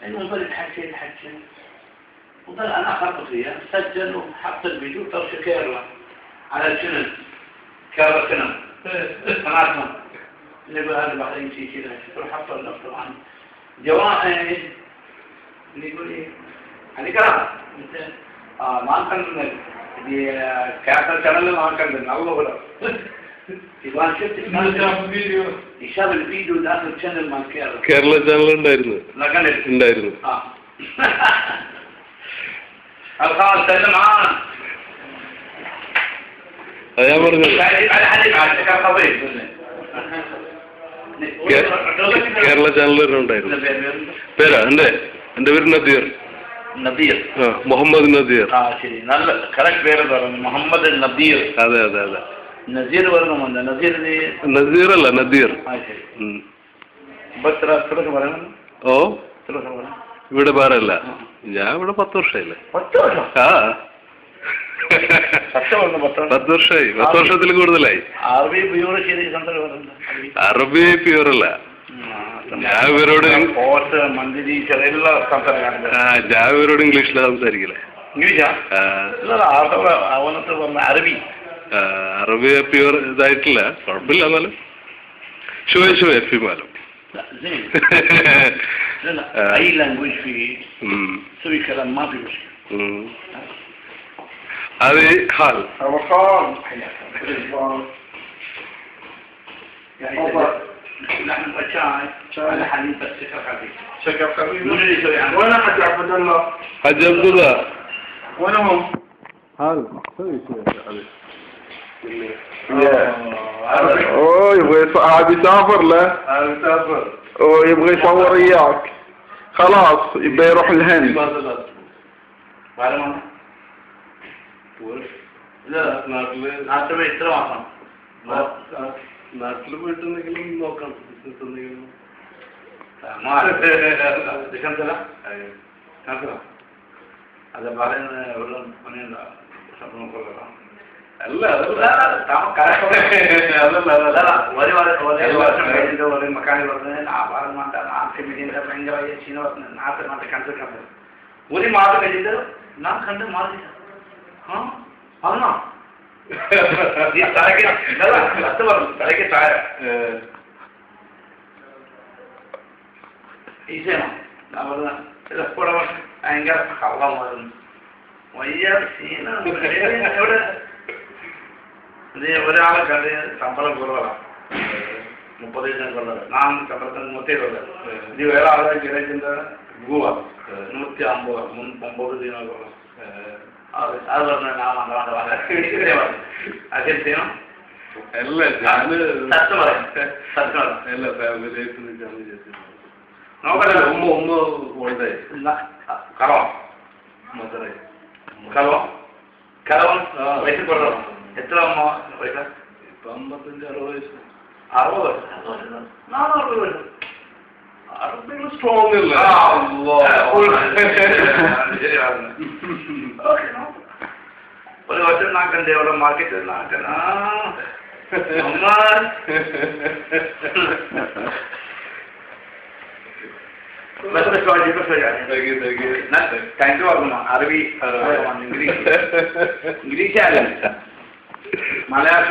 المهم الحكي وظل أنا أخذت فيها سجل وحط الفيديو طرش كيرلا على الشنل كيرلا شنل قناتهم اللي يقول هذا بعد يمشي كذا يقول حط النفس طبعا جواب يعني اللي يقول إيه يعني كلام ما كان دي كيرلا شنل ما كان الله ولا إذا شفت الفيديو يشاف الفيديو داخل الشانل مال كيرلا channel ഉണ്ടായിരുന്നു. الخاص سلم معانا ഞാൻ പറഞ്ഞത് കേരള ചാനൽ ഉണ്ടായിരുന്നു. പേരാ എന്റെ പേര് നദീർ. നദീർ മുഹമ്മദ് നദീർ. ശരി, നല്ല കറക്റ്റ് പേര് പറഞ്ഞു, മുഹമ്മദ് നദീർ. അതെ അതെ അതെ. നസീർ പറഞ്ഞുണ്ട്. നസീർ അല്ല നദീർ. ഓ ഇവിടെ വേറെ അല്ല, ഞാൻ ഇവിടെ 10 വർഷമായില്ലേ. 10 വർഷം? ആ 10 വർഷമായി. 10 വർഷത്തിൽ കൂടുതലായി. അറബി പ്യൂർ അല്ല. ഞാൻ ഇവരോട് ഇംഗ്ലീഷിലാണ് സംസാരിക്കില്ലേ. അറബി പ്യൂർ ഇതായിട്ടില്ല, കുഴപ്പമില്ല. എന്നാലും شوي في ماله. زين. لا اي لانجويج فيه سوي كلام ما في مشكله. هذه حال يعني نحن بشاي على حليب بس شكر خفيف من اللي يسوي عنه. وانا حج عبد الله وانا هم حال سوي شوي يبغى بيسافر له. بيسافر يبغى يصور اياك. خلاص يبغى يروح الهند. നാട്ടിൽ പോയിട്ടെന്തെങ്കിലും നോക്കാം, ബിസിനസ് എന്തെങ്കിലും. അത് പറയുന്ന പണിയുണ്ടോ? അല്ല മക്കാനി പറഞ്ഞത് ആ ഭാഗം ആർട്ടിമിന്റെ ഭയങ്കര ചീന പറഞ്ഞത് നാട്ടിൽ കണ്ടിട്ടുണ്ട്. ഒരു മാസം കഴിഞ്ഞിട്ട് നാം കണ്ട് മാറില്ല. പറഞ്ഞോ ഈ തലയ്ക്ക് കത്ത് പറഞ്ഞു, തലയ്ക്ക് താഴെ ഈസേനോ ഞാൻ പറഞ്ഞ ഇതെപ്പോഴ ഭയങ്കര കള്ളമായിരുന്നു. വലിയ സീന എവിടെ ഒരാളെ കണ്ട് ശമ്പളം കുറവാണ്, 30 കൊള്ളത്. നാം ശമ്പളത്തിന് 170. ഇത് വേറെ ആളെ കിടക്കുന്ന ഗുവ 150 9 ദിനം. അത് പറഞ്ഞ നാം അത് ചെയ്യണം. അല്ല ഞാന് സത്യം പറയാം. അല്ല ഫാമിലി ലൈഫ് നോക്കല്ല. ഉമ്മ പോയതേ കറോ മധുരൈ കറവൻ വയസ്സിൽ കൊള്ളണം. എത്ര അമ്മ പൈസ? ഇപ്പൊ 55-60 വയസ്സ്. 60 വയസ്സ്? 460 വയസ്സ്. അറബികൾ സ്ട്രോങ് അല്ല. ഒരു ഒറ്റ നാക്കണ്ടേ അവിടെ മാർക്കറ്റ് നാക്കൻ. താങ്ക് യു പറഞ്ഞു. അറബി ഇംഗ്ലീഷ് ആകല്ല, മലയാള